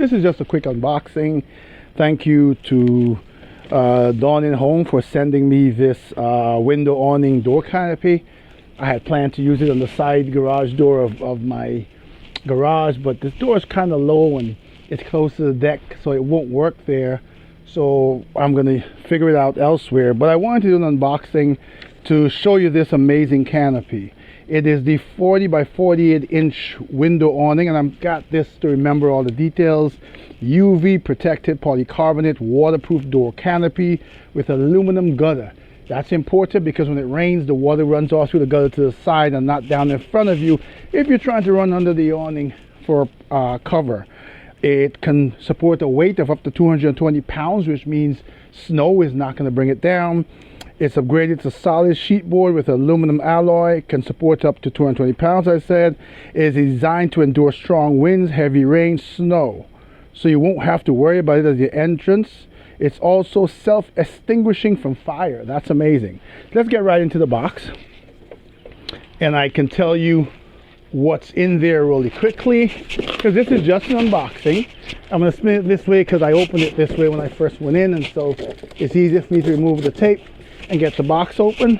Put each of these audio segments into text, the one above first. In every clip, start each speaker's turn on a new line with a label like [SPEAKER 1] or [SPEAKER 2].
[SPEAKER 1] this is just a quick unboxing. Thank you to Dawninghome for sending me this window awning door canopy. I had planned to use it on the side garage door of my garage, but this door is kind of low and it's close to the deck, so it won't work there. So I'm going to figure it out elsewhere. But I wanted to do an unboxing to show you this amazing canopy. It is the 40 by 48 inch window awning, and I've got this to remember all the details. UV protected polycarbonate waterproof door canopy with aluminum gutter. That's important because when it rains, the water runs off through the gutter to the side and not down in front of you if you're trying to run under the awning for cover. It can support a weight of up to 220 pounds, which means snow is not going to bring it down. It's upgraded to solid sheet board with aluminum alloy. It can support up to 220 pounds, I said. It is designed to endure strong winds, heavy rain, snow. So you won't have to worry about it at the entrance. It's also self-extinguishing from fire. That's amazing. Let's get right into the box. And I can tell you what's in there really quickly, because this is just an unboxing. I'm going to spin it this way because I opened it this way when I first went in, and so it's easier for me to remove the tape and get the box open.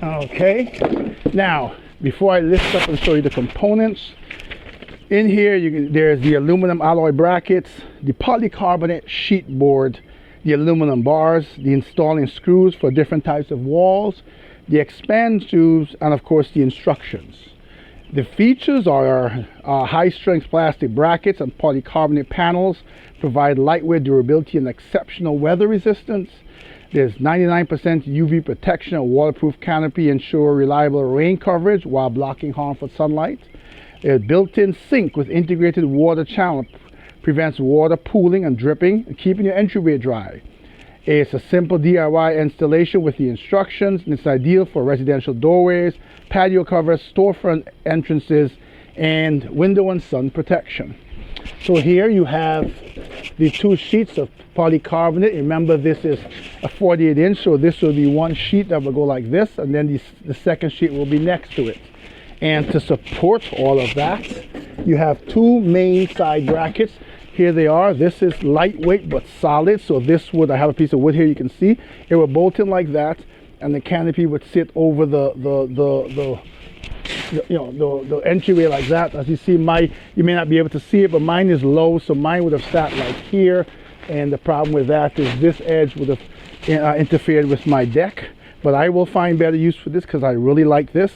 [SPEAKER 1] Okay, now before I lift up and show you the components, in here there's the aluminum alloy brackets, the polycarbonate sheet board, the aluminum bars, the installing screws for different types of walls, the expand tubes, and of course the instructions. The features are high-strength plastic brackets and polycarbonate panels, provide lightweight durability and exceptional weather resistance. There's 99% UV protection and waterproof canopy, ensure reliable rain coverage while blocking harmful sunlight. There's built-in sink with integrated water channel, prevents water pooling and dripping and keeping your entryway dry. It's a simple DIY installation with the instructions, and it's ideal for residential doorways, patio covers, storefront entrances, and window and sun protection. So here you have the two sheets of polycarbonate. Remember, this is a 48 inch, so this will be one sheet that will go like this, and then the second sheet will be next to it. And to support all of that, you have two main side brackets. Here they are. This is lightweight but solid. So this wood, I have a piece of wood here, you can see. It will bolt in like that, and the canopy would sit over the entryway like that. As you see, you may not be able to see it, but mine is low, so mine would have sat like here. And the problem with that is this edge would have interfered with my deck. But I will find better use for this because I really like this.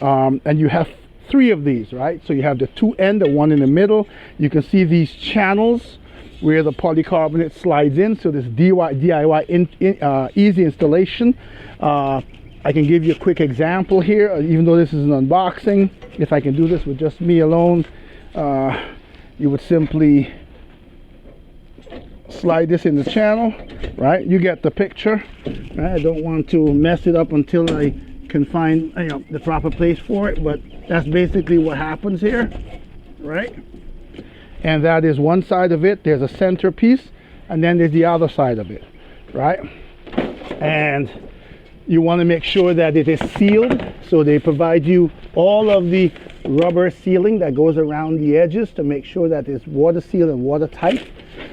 [SPEAKER 1] And you have three of these, right? So you have the two end, the one in the middle. You can see these channels where the polycarbonate slides in. So this DIY easy installation. I can give you a quick example here, even though this is an unboxing. If I can do this with just me alone, you would simply slide this in the channel, right? You get the picture, right? I don't want to mess it up until I can find the proper place for it, but that's basically what happens here, right? And that is one side of it. There's a center piece, and then there's the other side of it, right? And you want to make sure that it is sealed, so they provide you all of the rubber sealing that goes around the edges to make sure that it's water sealed and watertight.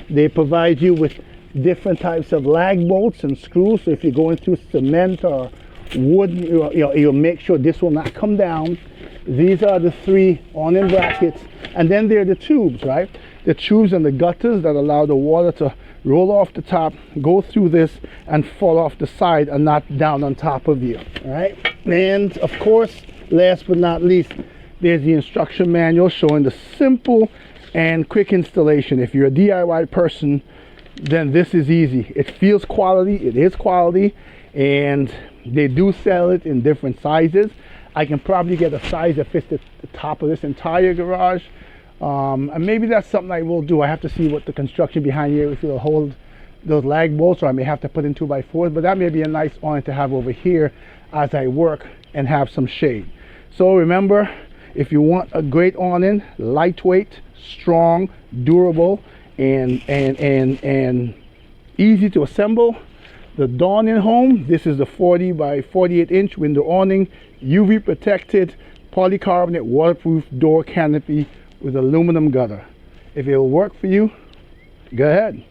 [SPEAKER 1] They provide you with different types of lag bolts and screws, so if you're going through cement or wood, you'll make sure this will not come down. These are the three awning brackets, and then there are the tubes, right? The tubes and the gutters that allow the water to roll off the top, go through this, and fall off the side and not down on top of you, right? And of course, last but not least, there's the instruction manual showing the simple and quick installation. If you're a DIY person, then this is easy. It feels quality, it is quality, and they do sell it in different sizes. I can probably get a size that fits the top of this entire garage. And maybe that's something I will do. I have to see what the construction behind here, if it'll hold those lag bolts, or I may have to put in 2x4s, but that may be a nice awning to have over here as I work and have some shade. So remember, if you want a great awning, lightweight, strong, durable, and easy to assemble, the Dawninghome, this is the 40 by 48 inch window awning, UV protected, polycarbonate waterproof door canopy with aluminum gutter. If it'll work for you, go ahead.